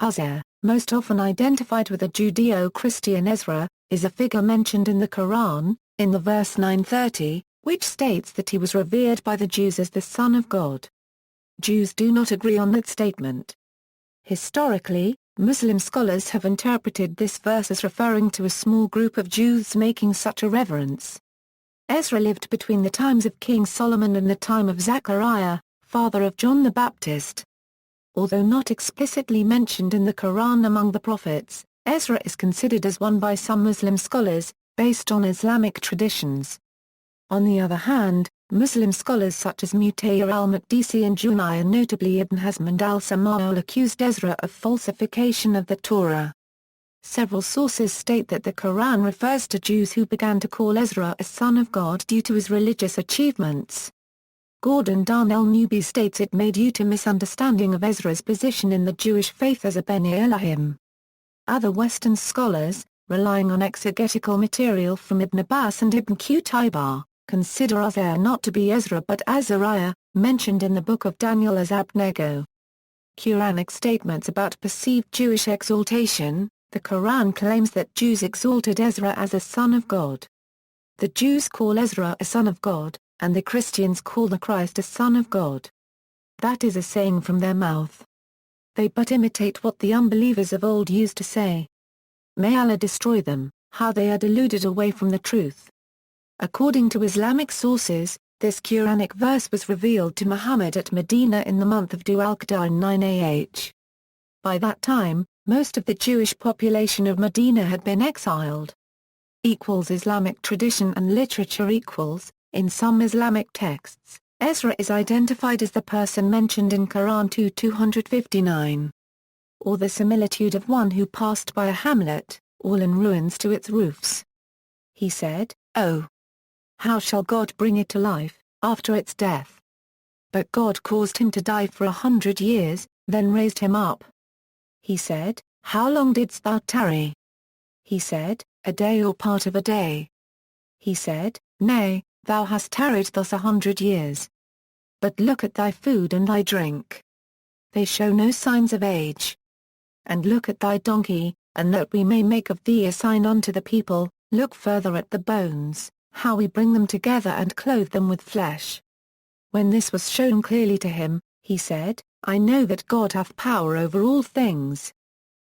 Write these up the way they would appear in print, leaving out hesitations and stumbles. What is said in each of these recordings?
Uzair, most often identified with the Judeo-Christian Ezra, is a figure mentioned in the Qur'an, in the verse 930, which states that he was revered by the Jews as the Son of God. Jews do not agree on that statement. Historically, Muslim scholars have interpreted this verse as referring to a small group of Jews making such a reverence. Ezra lived between the times of King Solomon and the time of Zachariah, father of John the Baptist. Although not explicitly mentioned in the Quran among the prophets, Ezra is considered as one by some Muslim scholars, based on Islamic traditions. On the other hand, Muslim scholars such as Mutahhar al-Maqdisi and Djuwayni and notably Ibn Hazm and al-Samaw'al accused Ezra of falsification of the Torah. Several sources state that the Quran refers to Jews who began to call Ezra a son of God due to his religious achievements. Gordon Darnell-Newby states it may due to misunderstanding of Ezra's position in the Jewish faith as a Beni Elohim. Other Western scholars, relying on exegetical material from Ibn Abbas and Ibn Qutayba, consider Uzair not to be Ezra but Azariah, mentioned in the Book of Daniel as Abnego. Quranic statements about perceived Jewish exaltation. The Quran claims that Jews exalted Ezra as a son of God. The Jews call Ezra a son of God, and the Christians call the Christ a son of God. That is a saying from their mouth. They but imitate what the unbelievers of old used to say. May Allah destroy them, how they are deluded away from the truth. According to Islamic sources, this Quranic verse was revealed to Muhammad at Medina in the month of Dhul-Qa'dah in 9 AH. By that time, most of the Jewish population of Medina had been exiled. Islamic tradition and literature in some Islamic texts, Ezra is identified as the person mentioned in Quran 2:259. Or the similitude of one who passed by a hamlet, all in ruins to its roofs. He said, "Oh! How shall God bring it to life, after its death?" But God caused him to die for 100 years, then raised him up. He said, "How long didst thou tarry?" He said, "A day or part of a day." He said, "Nay, thou hast tarried thus 100 years. But look at thy food and thy drink. They show no signs of age. And look at thy donkey, and that we may make of thee a sign unto the people, look further at the bones, how we bring them together and clothe them with flesh." When this was shown clearly to him, he said, "I know that God hath power over all things."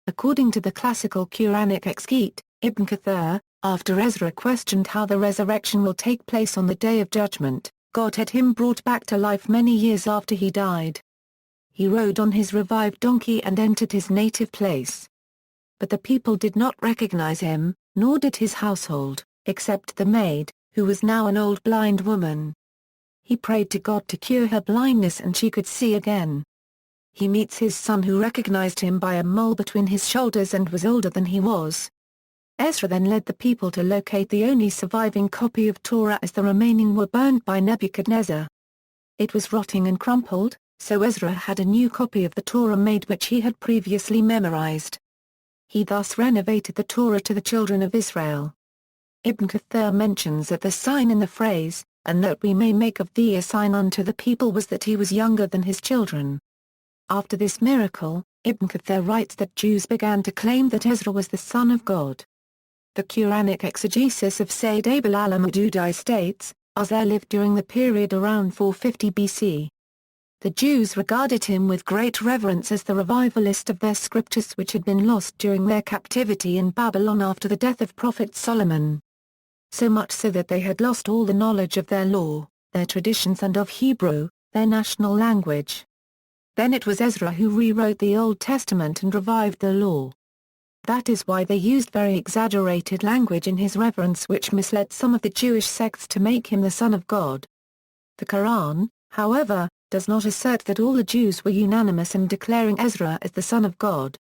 According to the classical Quranic exegete, Ibn Kathir, after Ezra questioned how the resurrection will take place on the Day of Judgment, God had him brought back to life many years after he died. He rode on his revived donkey and entered his native place. But the people did not recognize him, nor did his household, except the maid, who was now an old blind woman. He prayed to God to cure her blindness and she could see again. He meets his son who recognized him by a mole between his shoulders and was older than he was. Ezra then led the people to locate the only surviving copy of Torah as the remaining were burned by Nebuchadnezzar. It was rotting and crumpled, so Ezra had a new copy of the Torah made which he had previously memorized. He thus renovated the Torah to the children of Israel. Ibn Kathir mentions that the sign in the phrase, "and that we may make of thee a sign unto the people," was that he was younger than his children. After this miracle, Ibn Kathir writes that Jews began to claim that Ezra was the son of God. The Quranic exegesis of Sayyid Abul al-Maududi states, Uzair lived during the period around 450 BC. The Jews regarded him with great reverence as the revivalist of their scriptures which had been lost during their captivity in Babylon after the death of Prophet Solomon. So much so that they had lost all the knowledge of their law, their traditions and of Hebrew, their national language. Then it was Ezra who rewrote the Old Testament and revived the law. That is why they used very exaggerated language in his reverence which misled some of the Jewish sects to make him the Son of God. The Quran, however, does not assert that all the Jews were unanimous in declaring Ezra as the Son of God.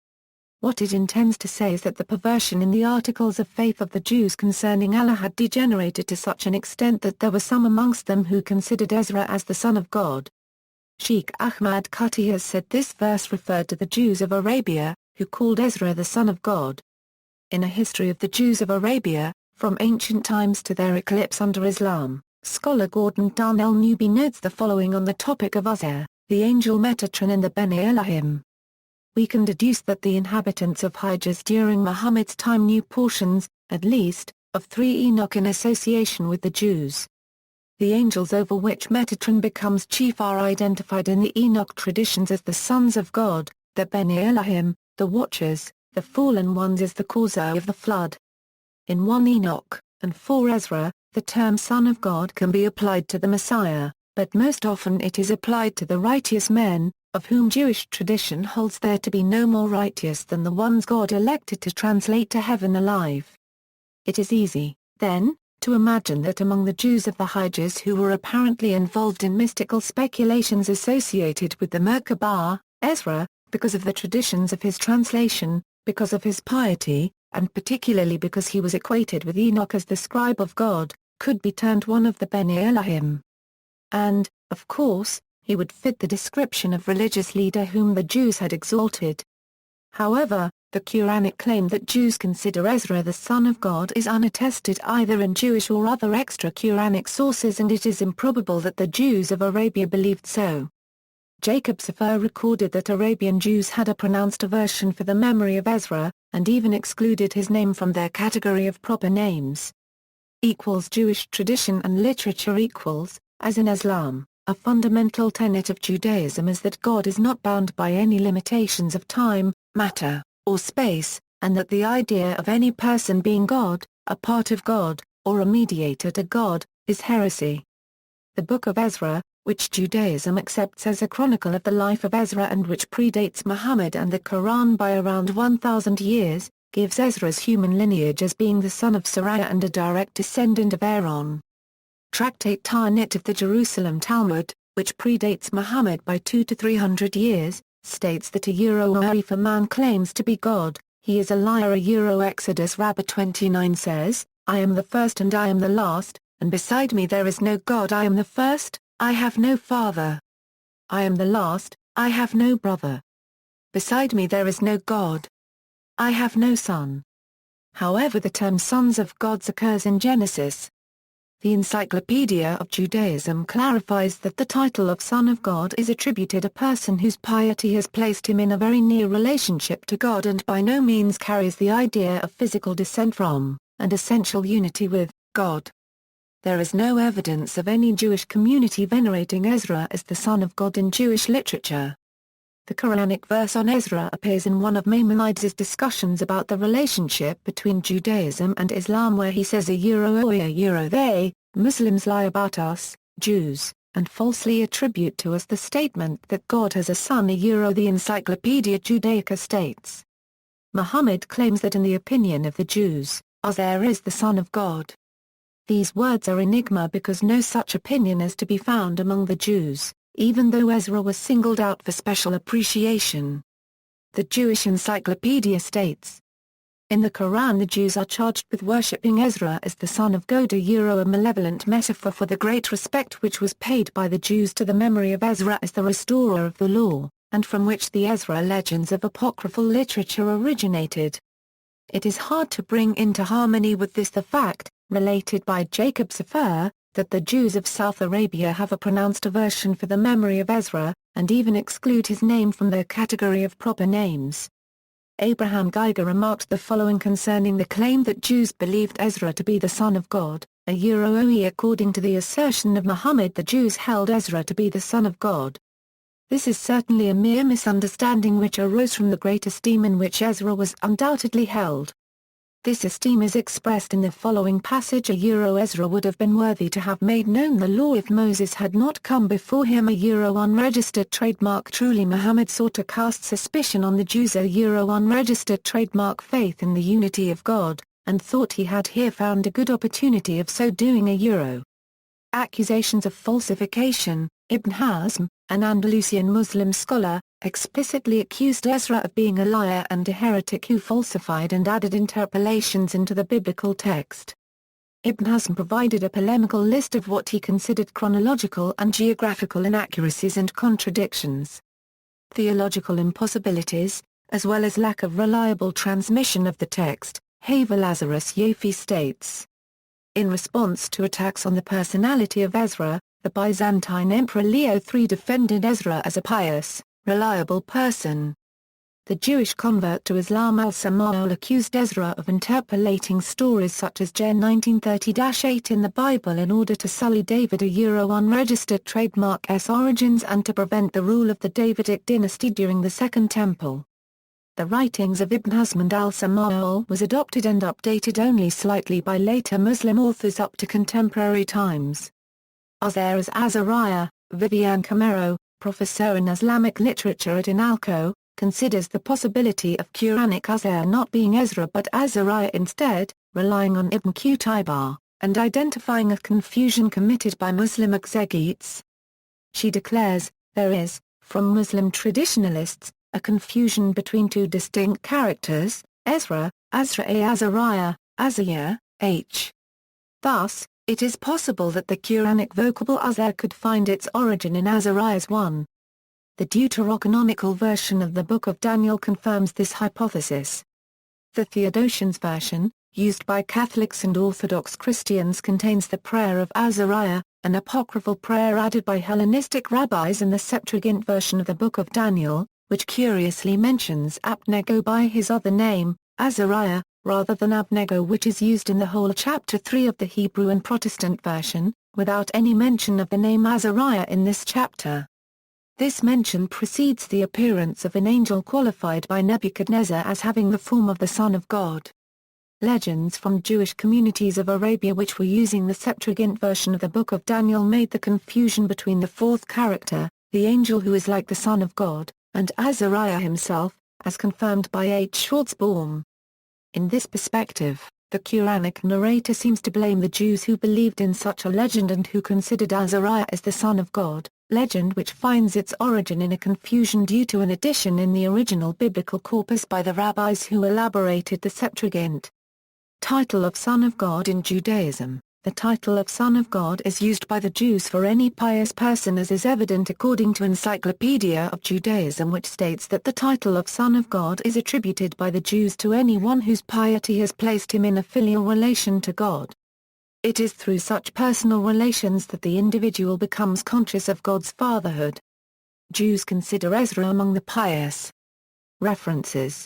What it intends to say is that the perversion in the articles of faith of the Jews concerning Allah had degenerated to such an extent that there were some amongst them who considered Ezra as the Son of God. Sheikh Ahmad Qati has said this verse referred to the Jews of Arabia, who called Ezra the Son of God. In A History of the Jews of Arabia, From Ancient Times to Their Eclipse Under Islam, scholar Gordon Darnell-Newby notes the following on the topic of Uzair, the angel Metatron and the Beni Elohim. we can deduce that the inhabitants of Hijaz during Muhammad's time knew portions, at least, of 3 Enoch in association with the Jews. The angels over which Metatron becomes chief are identified in the Enoch traditions as the sons of God, the Beni Elohim, the Watchers, the fallen ones as the causer of the flood. In 1 Enoch, and 4 Ezra, the term Son of God can be applied to the Messiah, but most often it is applied to the righteous men, of whom Jewish tradition holds there to be no more righteous than the ones God elected to translate to heaven alive. It is easy, then, to imagine that among the Jews of the Hijaz who were apparently involved in mystical speculations associated with the Merkabah, Ezra, because of the traditions of his translation, because of his piety, and particularly because he was equated with Enoch as the scribe of God, could be termed one of the Beni Elohim. And, of course, he would fit the description of religious leader whom the Jews had exalted. However, the Quranic claim that Jews consider Ezra the son of God is unattested either in Jewish or other extra-Quranic sources, and it is improbable that the Jews of Arabia believed so. Jacob Sefer recorded that Arabian Jews had a pronounced aversion for the memory of Ezra, and even excluded his name from their category of proper names. Jewish tradition and literature equals, as in Islam, a fundamental tenet of Judaism is that God is not bound by any limitations of time, matter, or space, and that the idea of any person being God, a part of God, or a mediator to God, is heresy. The Book of Ezra, which Judaism accepts as a chronicle of the life of Ezra and which predates Muhammad and the Qur'an by around 1,000 years, gives Ezra's human lineage as being the son of Sariah and a direct descendant of Aaron. Tractate Ta'anit of the Jerusalem Talmud, which predates Muhammad by 200 to 300 years, states that if a man claims to be God, he is a liar. Exodus Rabbah 29 says, I am the first and I am the last, and beside me there is no God. I am the first, I have no father. I am the last, I have no brother. Beside me there is no God. I have no son. However, the term sons of gods occurs in Genesis. The Encyclopedia of Judaism clarifies that the title of Son of God is attributed a person whose piety has placed him in a very near relationship to God and by no means carries the idea of physical descent from, and essential unity with, God. There is no evidence of any Jewish community venerating Ezra as the Son of God in Jewish literature. The Quranic verse on Ezra appears in one of Maimonides' discussions about the relationship between Judaism and Islam, where he says they, Muslims lie about us, Jews, and falsely attribute to us the statement that God has a son. The Encyclopedia Judaica states, Muhammad claims that in the opinion of the Jews, Uzair is the son of God. These words are enigma because no such opinion is to be found among the Jews, even though Ezra was singled out for special appreciation. The Jewish Encyclopedia states, in the Quran the Jews are charged with worshipping Ezra as the son of God, a malevolent metaphor for the great respect which was paid by the Jews to the memory of Ezra as the restorer of the law, and from which the Ezra legends of apocryphal literature originated. It is hard to bring into harmony with this the fact, related by Jacob Sefer, that the Jews of South Arabia have a pronounced aversion for the memory of Ezra, and even exclude his name from their category of proper names. Abraham Geiger remarked the following concerning the claim that Jews believed Ezra to be the son of God, according to the assertion of Muhammad the Jews held Ezra to be the son of God. This is certainly a mere misunderstanding which arose from the great esteem in which Ezra was undoubtedly held. This esteem is expressed in the following passage: Ezra would have been worthy to have made known the law if Moses had not come before him. Unregistered trademark. Truly Muhammad sought to cast suspicion on the Jews. Unregistered trademark. Faith in the unity of God, and thought he had here found a good opportunity of so doing. Accusations of falsification. Ibn Hazm, an Andalusian Muslim scholar, explicitly accused Ezra of being a liar and a heretic who falsified and added interpolations into the biblical text. Ibn Hazm provided a polemical list of what he considered chronological and geographical inaccuracies and contradictions. Theological impossibilities, as well as lack of reliable transmission of the text, Havel Lazarus Yafi states. In response to attacks on the personality of Ezra, the Byzantine Emperor Leo III defended Ezra as a pious, reliable person. the Jewish convert to Islam al-Samaw'al accused Ezra of interpolating stories such as Gen 1930-8 in the Bible in order to sully David unregistered trademark's origins and to prevent the rule of the Davidic dynasty during the Second Temple. The writings of Ibn Hazm and al-Samaw'al was adopted and updated only slightly by later Muslim authors up to contemporary times. Uzair as Azariah, Vivian Camero, professor in Islamic literature at INALCO, considers the possibility of Quranic Uzair not being Ezra but Azariah instead, relying on Ibn Qutayba, and identifying a confusion committed by Muslim exegetes. She declares, there is, from Muslim traditionalists, a confusion between two distinct characters, Ezra, Azariah, Azariah, h. Thus, it is possible that the Quranic vocable Uzair could find its origin in Azariah's 1. The deuterocanonical version of the Book of Daniel confirms this hypothesis. The Theodosians version, used by Catholics and Orthodox Christians, contains the prayer of Azariah, an apocryphal prayer added by Hellenistic rabbis in the Septuagint version of the Book of Daniel, which curiously mentions Abnego by his other name, Azariah, rather than Abnego, which is used in the whole chapter 3 of the Hebrew and Protestant version, without any mention of the name Azariah in this chapter. This mention precedes the appearance of an angel qualified by Nebuchadnezzar as having the form of the Son of God. Legends from Jewish communities of Arabia which were using the Septuagint version of the Book of Daniel made the confusion between the fourth character, the angel who is like the Son of God, and Azariah himself, as confirmed by H. Schwartzbaum. In this perspective, the Quranic narrator seems to blame the Jews who believed in such a legend and who considered Azariah as the Son of God, legend which finds its origin in a confusion due to an addition in the original biblical corpus by the rabbis who elaborated the Septuagint. Title of Son of God in Judaism. The title of Son of God is used by the Jews for any pious person, as is evident according to Encyclopedia of Judaism, which states that the title of Son of God is attributed by the Jews to anyone whose piety has placed him in a filial relation to God. It is through such personal relations that the individual becomes conscious of God's fatherhood. Jews consider Ezra among the pious. References